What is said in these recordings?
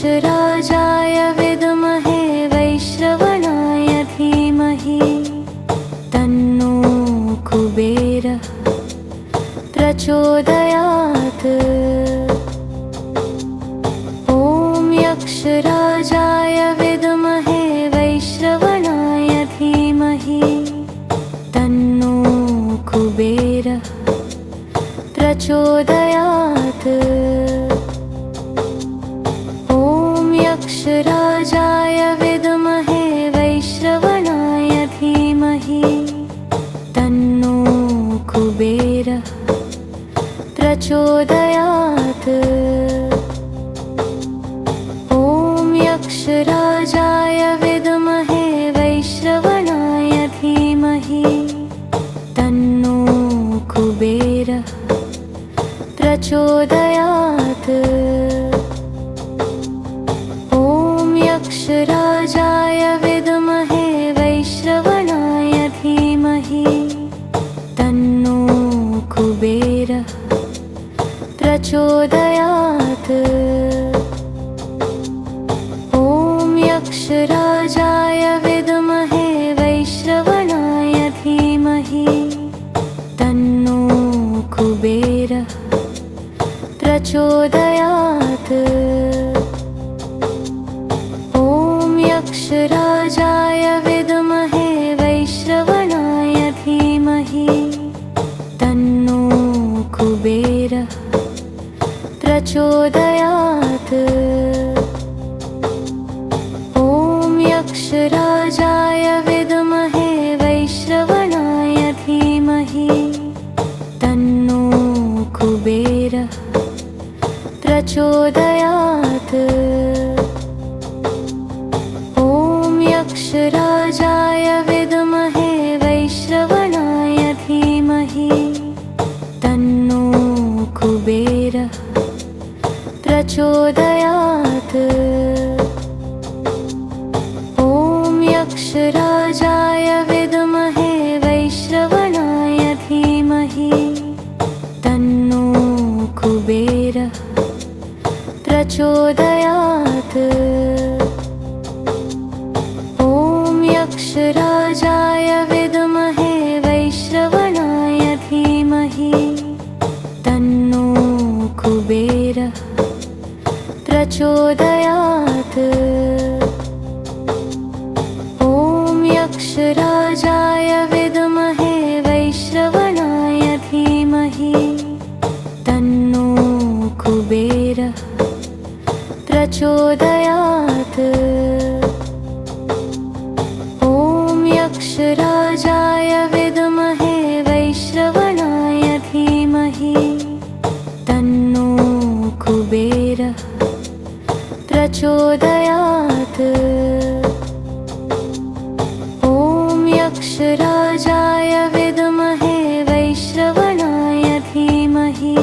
यक्षराजाय विद्महे वैश्रवणाय धीमहि तन्नो कुबेरः प्रचोदयात्। ॐ यक्षराजाय विद्महे वैश्रवणाय धीमहि तन्नो कुबेरः प्रचोदयात्। ॐ यक्षराजाय विद्महे वैश्रवणाय धीमहि तन्नो कुबेरः प्रचोदयात्। ॐ यक्षराजाय विद्महे वैश्रवणाय धीमहि तन्नो कुबेरः प्रचोदयात्। ॐ यक्षराजाय विद्महे वैश्रवणाय धीमहि तन्नो कुबेरः प्रचोदयात्। ॐ यक्षराजाय विद्महे वैश्रवणाय धीमहि तन्नो कुबेरः प्रचोदयात्। ॐ यक्षराजाय विद्महे वैश्रवणाय धीमहि तन्नो कुबेरः प्रचोदयात्। ॐ यक्षराजाय विद्महे वैश्रवणाय धीमहि तन्नो कुबेरः प्रचोदयात्। ॐ यक्षराजाय विद्महे वैश्रवणाय धीमहि तन्नो कुबेरः प्रचोदयात्। ॐ यक्षराजाय विद्महे वैश्रवणाय धीमहि तन्नो कुबेरः प्रचोदयात्। ॐ यक्षराजाय विद्महे वैश्रवणाय धीमहि तन्नो कुबेरः प्रचोदयात्। ॐ यक्षराजाय विद्महे वैश्रवणाय धीमहि तन्नो कुबेरः प्रचोदयात्। ॐ यक्षराजाय विद्महे वैश्रवणाय धीमहि तन्नो कुबेरः प्रचोदयात्। ॐ यक्षराजाय विद्महे वैश्रवणाय धीमहि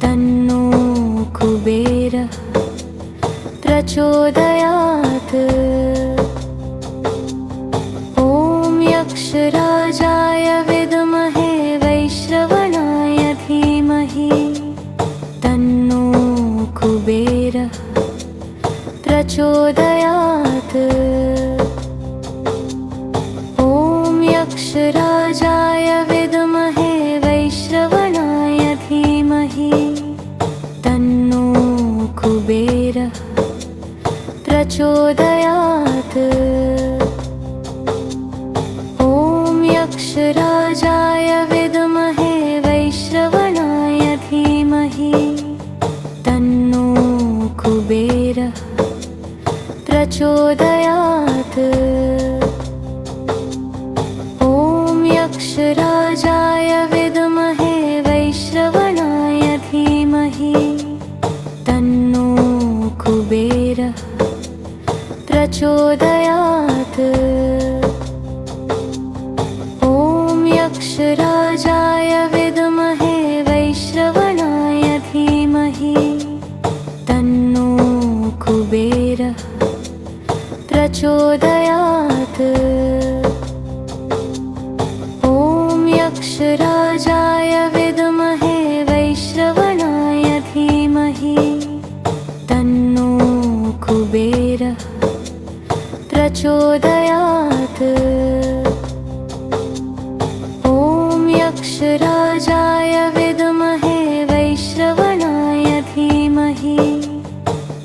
तन्नो कुबेरः प्रचोदयात्। ॐ यक्षराजाय विद्महे वैश्रवणाय धीमहि तन्नो कुबेरः प्रचोदयात्। ॐ यक्षराजाय विद्महे वैश्रवणाय धीमहि तन्नो कुबेरः प्रचोदयात्। ॐ यक्षराजाय विद्महे वैश्रवणाय धीमहि तन्नो कुबेरः प्रचोदयात्। ॐ यक्षराजाय विद्महे वैश्रवणाय धीमहि तन्नो कुबेरः प्रचोदयात्। ॐ यक्षराजाय विद्महे वैश्रवणाय धीमहि तन्नो कुबेरः प्रचोदयात्। कुबेरः प्रचोदयात्। ॐ यक्षराजाय विद्महे वैश्रवणाय धीमहि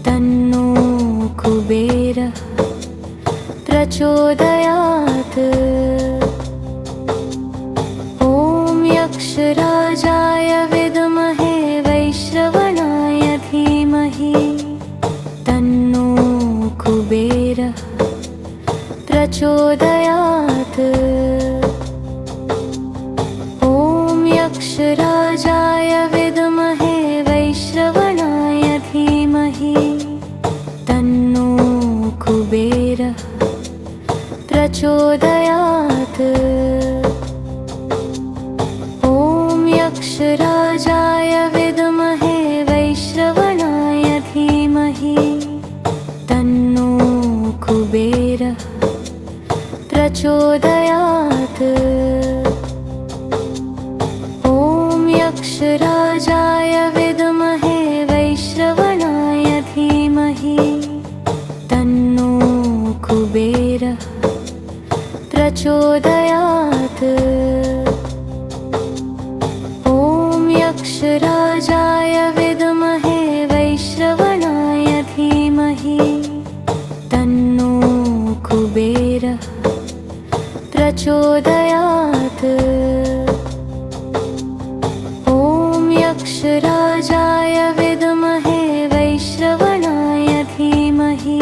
तन्नो कुबेरः प्रचोदयात्। ॐ यक्षराजाय विद्महे वैश्रवणाय धीमहि तन्नो कुबेरः प्रचोदयात्। ॐ यक्षराजाय विद्महे वैश्रवणाय धीमहि तन्नो कुबेरः प्रचोदयात्। ॐ यक्षराजाय विद्महे वैश्रवणाय धीमहि तन्नो कुबेरः प्रचोदयात्। ॐ यक्षराजाय विद्महे वैश्रवणाय धीमहि तन्नो कुबेरः प्रचोदयात्। ॐ यक्षराजाय विद्महे वैश्रवणाय धीमहि तन्नो कुबेरः प्रचोदयात्। ॐ यक्षराजाय विद्महे वैश्रवणाय धीमहि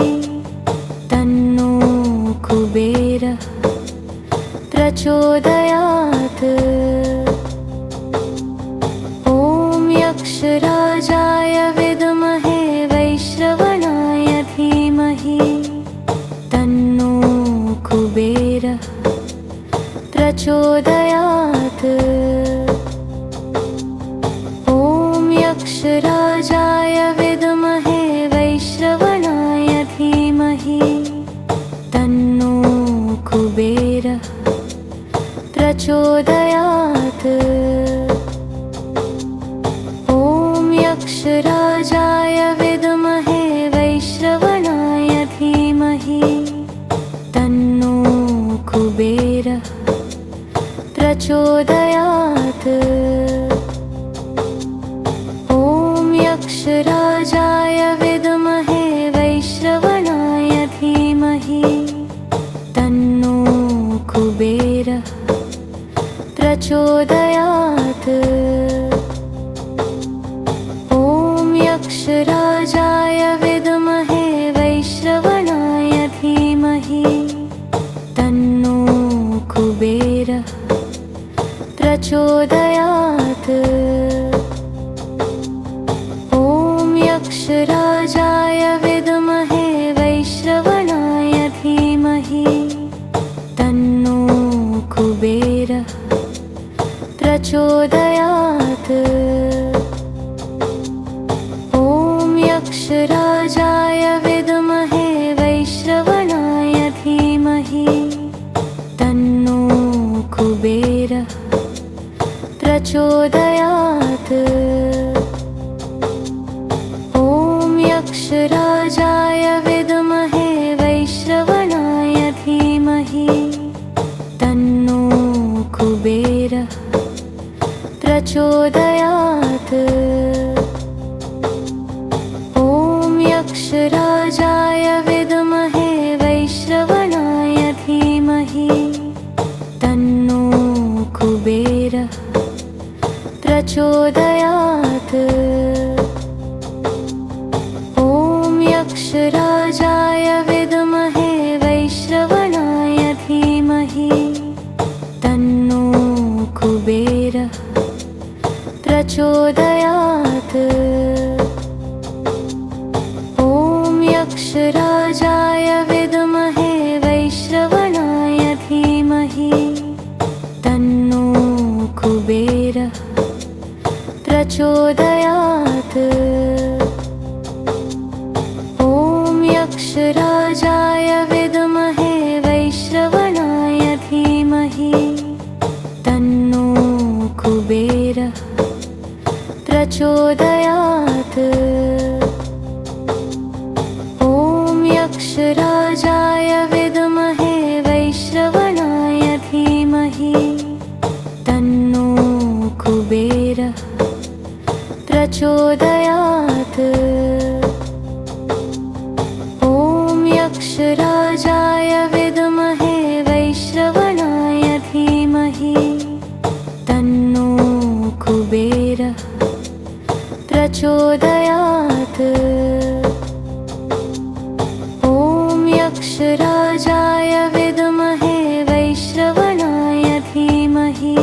तन्नो कुबेरः प्रचोदयात्। ॐ यक्षराजाय विद्महे वैश्रवणाय धीमहि तन्नो कुबेरः प्रचोदयात्। ॐ यक्षराजाय विद्महे वैश्रवणाय धीमहि तन्नो कुबेरः प्रचोदयात्। ॐ यक्षराजाय विद्महे वैश्रवणाय धीमहि तन्नो कुबेरः प्रचोदयात्। ॐ यक्षराजाय विद्महे वैश्रवणाय धीमहि तन्नो कुबेरः प्रचोदयात्। ॐ यक्षराजाय विद्महे वैश्रवणाय धीमहि तन्नो कुबेरः प्रचोदयात्। ॐ यक्षराजाय विद्महे वैश्रवणाय धीमहि तन्नो कुबेरः प्रचोदयात्। ॐ यक्षराजाय विद्महे वैश्रवणाय धीमहि तन्नो कुबेरः प्रचोदयात्। ॐ यक्षराजाय विद्महे वैश्रवणाय धीमहि तन्नो कुबेरः प्रचोदयात्। ॐ यक्षराजाय विद्महे वैश्रवणाय धीमहि तन्नो कुबेरः प्रचोदयात्। ॐ यक्षराजाय विद्महे वैश्रवणाय धीमहि तन्नो कुबेरः प्रचोदयात्। ॐ यक्षराजाय विद्महे वैश्रवणाय धीमहि तन्नो कुबेरः प्रचोदयात्। ॐ यक्षराजाय विद्महे वैश्रवणाय धीमहि तन्नो कुबेरः प्रचोदयात्। ॐ प्रचोदयात्। ॐ यक्षराजाय विद्महे वैश्रवणाय धीमहि तन्नो कुबेरः प्रचोदयात्। ॐ यक्षराजाय विद्महे वैश्रवणाय धीमहि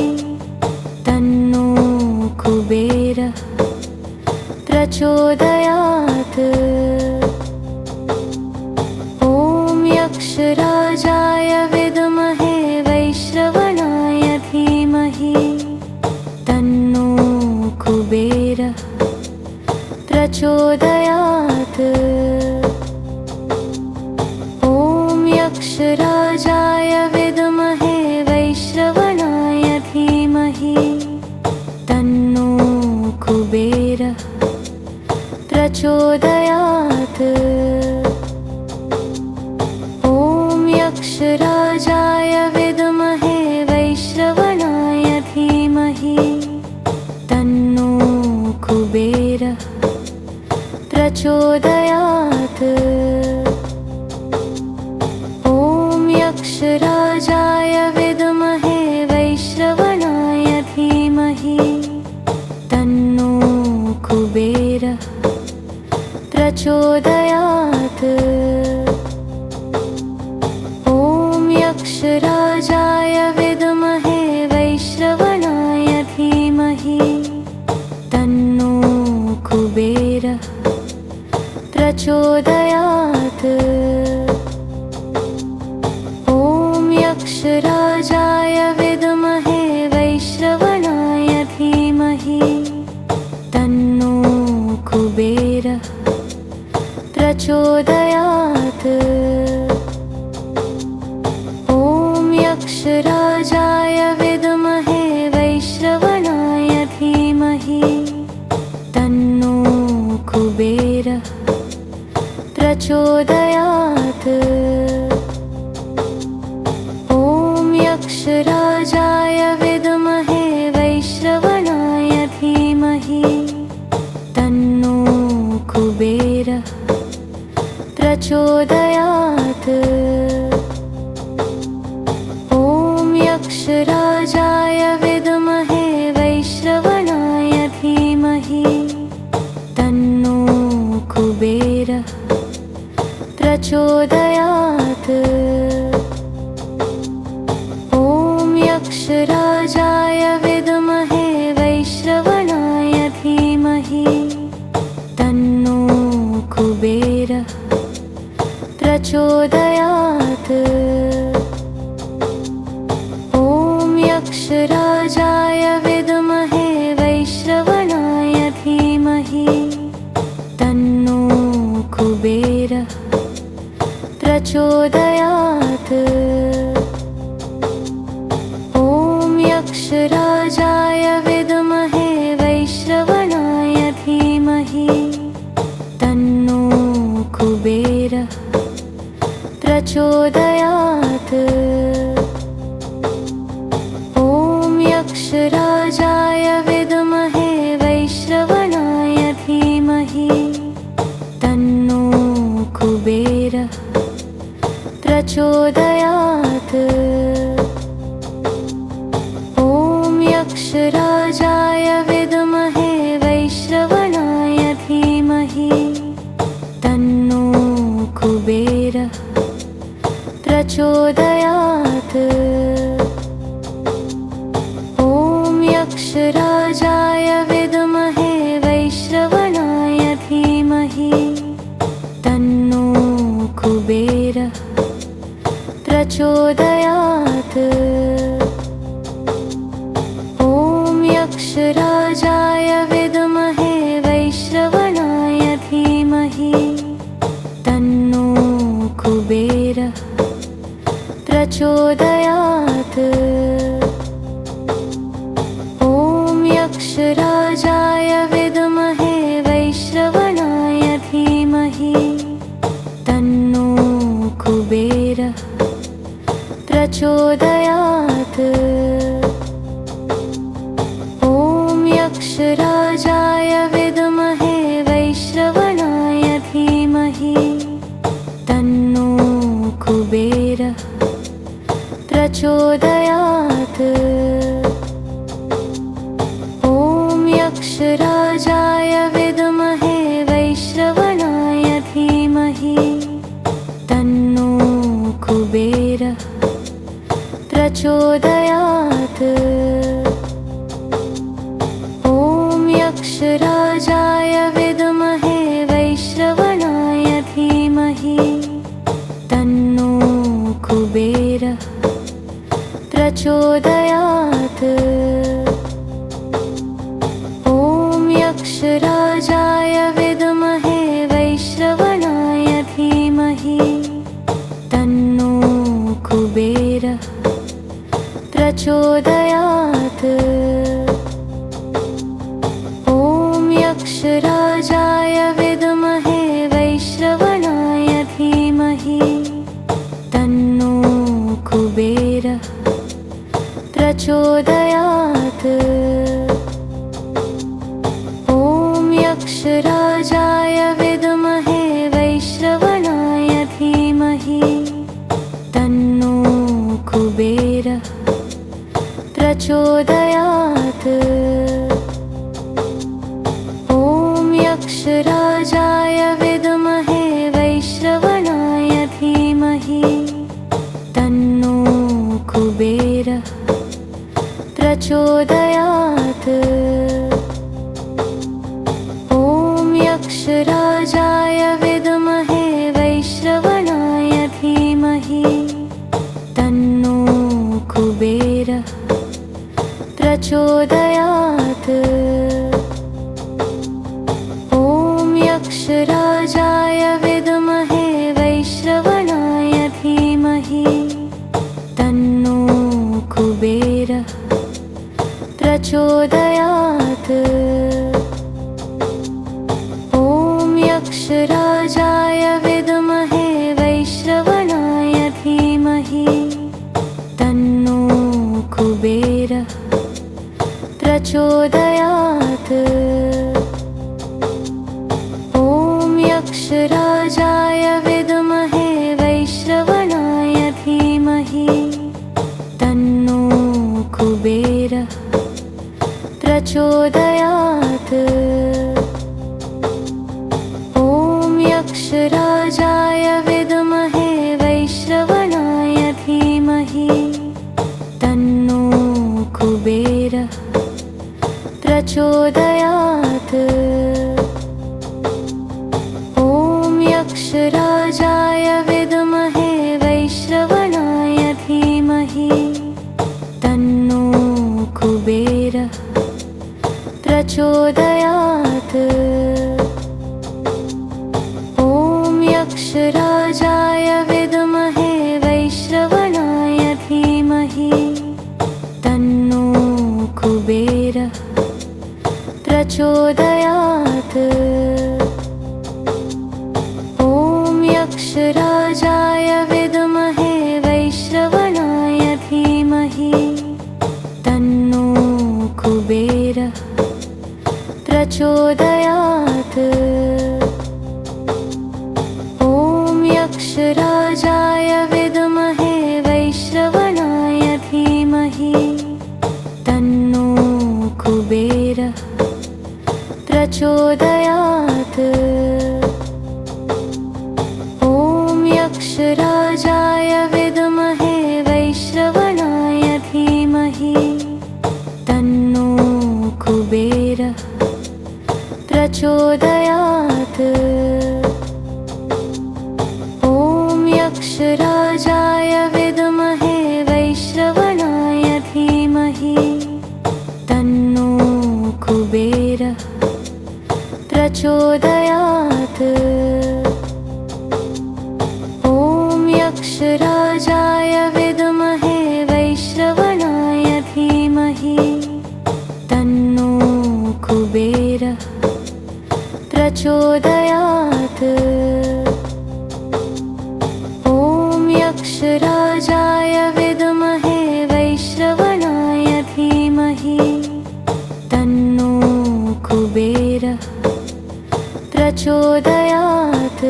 तन्नो कुबेरः प्रचोदयात्। ॐ यक्षराजाय विद्महे वैश्रवणाय धीमहि तन्नो कुबेरः प्रचोदयात्। ॐ यक्षराजाय विद्महे वैश्रवणाय धीमहि तन्नो कुबेरः प्रचोदयात्। ॐ यक्षराजाय विद्महे वैश्रवणाय धीमहि तन्नो कुबेरः प्रचोदयात्। ॐ यक्षराजाय विद्महे वैश्रवणाय धीमहि तन्नो कुबेरः प्रचोदयात्। ॐ यक्षराजाय विद्महे वैश्रवणाय धीमहि तन्नो कुबेरः प्रचोदयात्। ॐ यक्षराजाय विद्महे वैश्रवणाय धीमहि तन्नो कुबेरः प्रचोदयात्। ॐ यक्षराजाय विद्महे वैश्रवणाय धीमहि तन्नो कुबेरः प्रचोदयात्। ॐ यक्षराजाय विद्महे वैश्रवणाय धीमहि तन्नो कुबेरः प्रचोदयात्। ॐ यक्षराजाय विद्महे वैश्रवणाय धीमहि तन्नो कुबेरः प्रचोदयात्। ॐ यक्षराजाय विद्महे वैश्रवणाय धीमहि तन्नो कुबेरः प्रचोदयात्। ॐ यक्षराजाय विद्महे वैश्रवणाय धीमहि तन्नो कुबेरः प्रचोदयात्। ॐ यक्षराजाय विद्महे वैश्रवणाय धीमहि तन्नो कुबेरः प्रचोदयात्। ॐ यक्षराजाय विद्महे वैश्रवणाय धीमहि तन्नो कुबेरः प्रचोदयात्। ॐ यक्षराजाय विद्महे वैश्रवणाय धीमहि तन्नो कुबेरः प्रचोदयात्। ॐ यक्षराजाय विद्महे वैश्रवणाय धीमहि तन्नो कुबेरः प्रचोदयात्। प्रचोदयात्। ॐ यक्षराजाय विद्महे वैश्रवणाय धीमहि तन्नो कुबेरः प्रचोदयात्। ॐ यक्षराजाय विद्महे वैश्रवणाय धीमहि तन्नो कुबेरः प्रचोदयात्। ॐ यक्षराजाय विद्महे वैश्रवणाय धीमहि तन्नो कुबेरः प्रचोदयात्। ॐ यक्षराजाय विद्महे वैश्रवणाय धीमहि तन्नो कुबेरः प्रचोदयात्। ॐ यक्षराजाय विद्महे वैश्रवणाय धीमहि तन्नो कुबेरः प्रचोदयात्। ॐ यक्षराजाय विद्महे वैश्रवणाय धीमहि तन्नो कुबेरः प्रचोदयात्। ॐ यक्षराजाय विद्महे वैश्रवणाय धीमहि तन्नो कुबेरः प्रचोदयात्। ॐ यक्षराजाय विद्महे वैश्रवणाय धीमहि तन्नो कुबेरः प्रचोदयात्। ॐ यक्षराजाय विद्महे वैश्रवणाय धीमहि तन्नो कुबेरः प्रचोदयात्। ॐ यक्षराजाय विद्महे वैश्रवणाय धीमहि तन्नो कुबेरः प्रचोदयात्। ॐ यक्षराजाय विद्महे वैश्रवणाय धीमहि तन्नो कुबेरः प्रचोदयात्। ॐ यक्षराजाय विद्महे वैश्रवणाय धीमहि तन्नो कुबेरः प्रचोदयात्। ॐ यक्षराजाय विद्महे वैश्रवणाय धीमहि तन्नो कुबेरः प्रचोदयात्। ॐ यक्षराजाय विद्महे वैश्रवणाय धीमहि तन्नो कुबेरः प्रचोदयात्। ॐ यक्षराजाय विद्महे वैश्रवणाय धीमहि तन्नो कुबेरः प्रचोदयात्। ॐ यक्षराजाय विद्महे वैश्रवणाय धीमहि तन्नो कुबेरः प्रचोदयात्। ॐ यक्षराजाय विद्महे वैश्रवणाय धीमहि तन्नो कुबेरः प्रचोदयात्। ॐ यक्षराजाय विद्महे वैश्रवणाय धीमहि तन्नो कुबेरः प्रचोदयात्। ॐ यक्षराजाय विद्महे वैश्रवणाय धीमहि तन्नो कुबेरः प्रचोदयात्।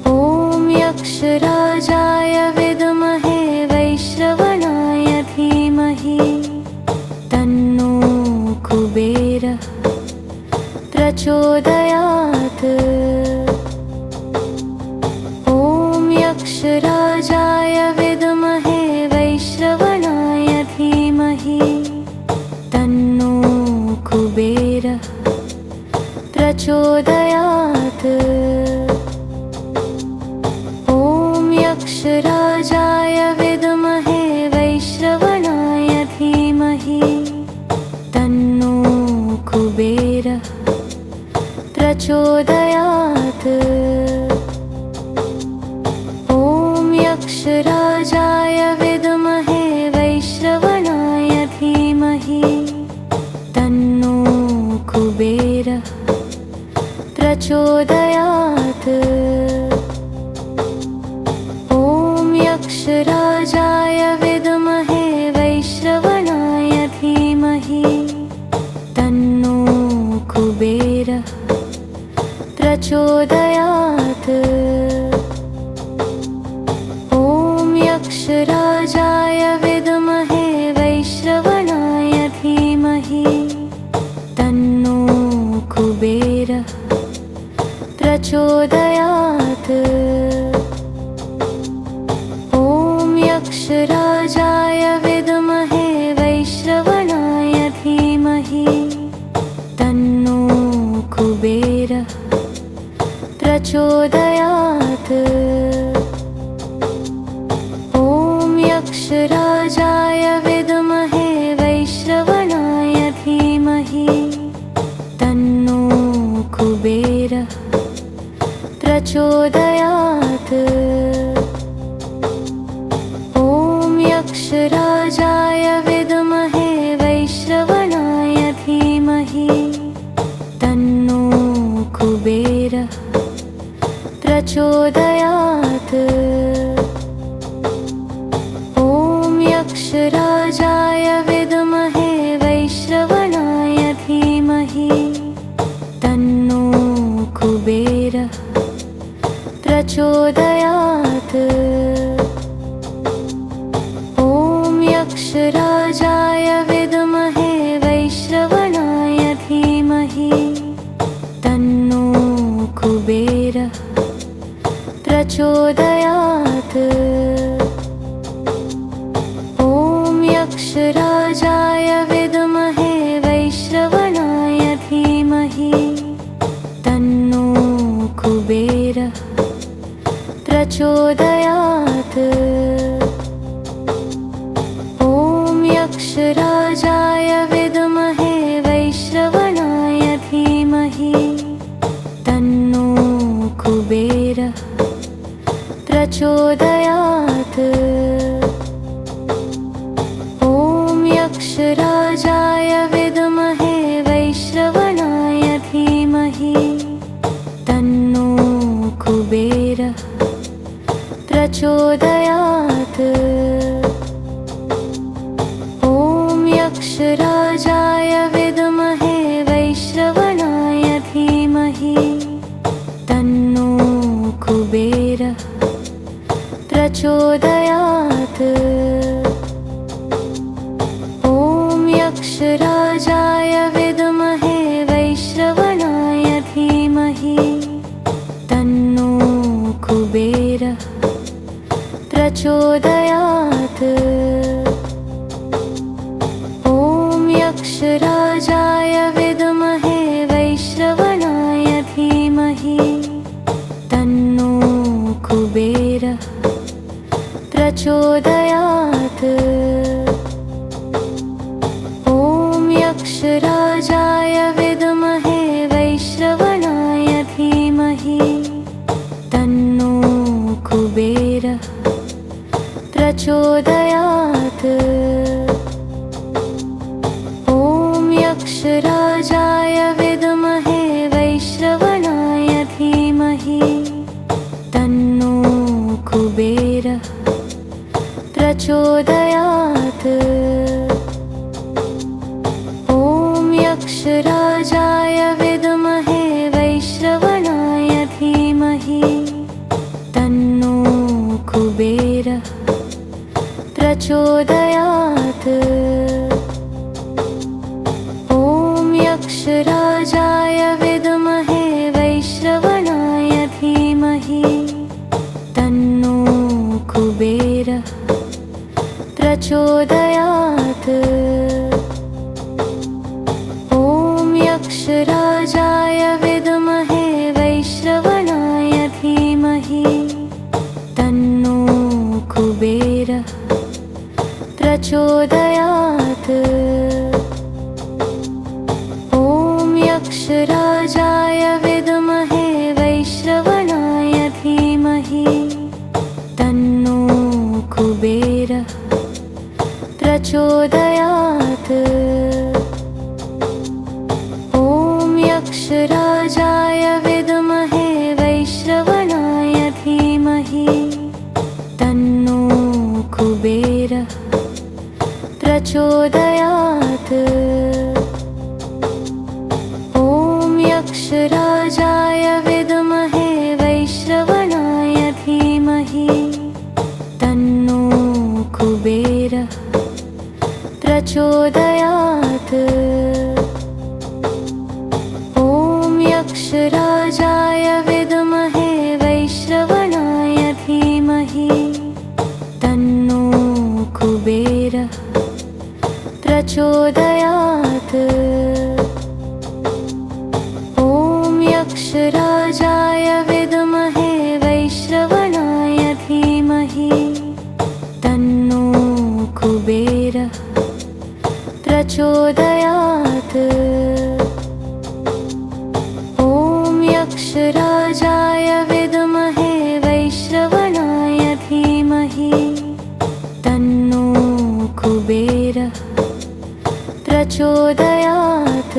ॐ यक्षराजाय विद्महे प्रचोदयात्। ॐ यक्षराजाय विद्महे वैश्रवणाय धीमहि तन्नो कुबेरः प्रचोदयात्। ॐ यक्षराजाय विद्महे वैश्रवणाय धीमहि तन्नो कुबेरः प्रचोदयात्। ॐ यक्षराजाय विद्महे वैश्रवणाय धीमहि तन्नो कुबेरः प्रचोदयात्। ॐ यक्षराजाय विद्महे वैश्रवणाय धीमहि तन्नो कुबेरः प्रचोदयात्। ॐ यक्षराजाय विद्महे वैश्रवणाय धीमहि तन्नो कुबेरः प्रचोदयात्। ॐ यक्षराजाय विद्महे वैश्रवणाय धीमहि तन्नो कुबेरः प्रचोदयात्। ॐ यक्षराजाय विद्महे वैश्रवणाय धीमहि तन्नो कुबेरः प्रचोदयात्। ॐ यक्षराजाय विद्महे वैश्रवणाय धीमहि तन्नो कुबेरः प्रचोदयात्। ॐ यक्षराजाय विद्महे वैश्रवणाय धीमहि तन्नो कुबेरः प्रचोदयात्। ॐ यक्षराजाय विद्महे वैश्रवणाय धीमहि तन्नो कुबेरः प्रचोदयात्। ॐ यक्षराजाय विद्महे वैश्रवणाय धीमहि तन्नो कुबेरः प्रचोदयात्। ॐ यक्षराजाय विद्महे वैश्रवणाय धीमहि तन्नो कुबेरः प्रचोदयात्। ॐ यक्षराजाय विद्महे वैश्रवणाय धीमहि तन्नो कुबेरः प्रचोदयात्। ॐ यक्षराजाय विद्महे वैश्रवणाय धीमहि तन्नो कुबेरः प्रचोदयात्। ॐ यक्षराजाय विद्महे वैश्रवणाय धीमहि तन्नो कुबेरः प्रचोदयात्। ॐ यक्षराजाय विद्महे वैश्रवणाय धीमहि तन्नो कुबेरः प्रचोदयात्। ॐ यक्षराजाय विद्महे वैश्रवणाय धीमहि तन्नो कुबेरः प्रचोदयात्। ॐ यक्षराजाय विद्महे वैश्रवणाय धीमहि तन्नो कुबेरः प्रचोदयात्। ॐ यक्षराजाय विद्महे वैश्रवणाय धीमहि तन्नो कुबेरः प्रचोदयात्। ॐ यक्षराजाय यक्षराजाय विद्महे वैश्रवणाय धीमहि तन्नो कुबेरः प्रचोदयात्। ॐ यक्षराजाय विद्महे वैश्रवणाय धीमहि तन्नो कुबेरः प्रचोदयात्। ॐ यक्षराजाय विद्महे वैश्रवणाय धीमहि तन्नो कुबेरः प्रचोदयात्। ॐ यक्षराजाय विद्महे वैश्रवणाय धीमहि तन्नो कुबेरः प्रचोदयात्। ॐ यक्षराजाय विद्महे वैश्रवणाय धीमहि तन्नो कुबेरः प्रचोदयात्। ॐ यक्षराजाय विद्महे वैश्रवणाय धीमहि तन्नो कुबेरः प्रचोदयात्। ॐ यक्षराजाय विद्महे वैश्रवणाय धीमहि तन्नो कुबेरः प्रचोदयात्।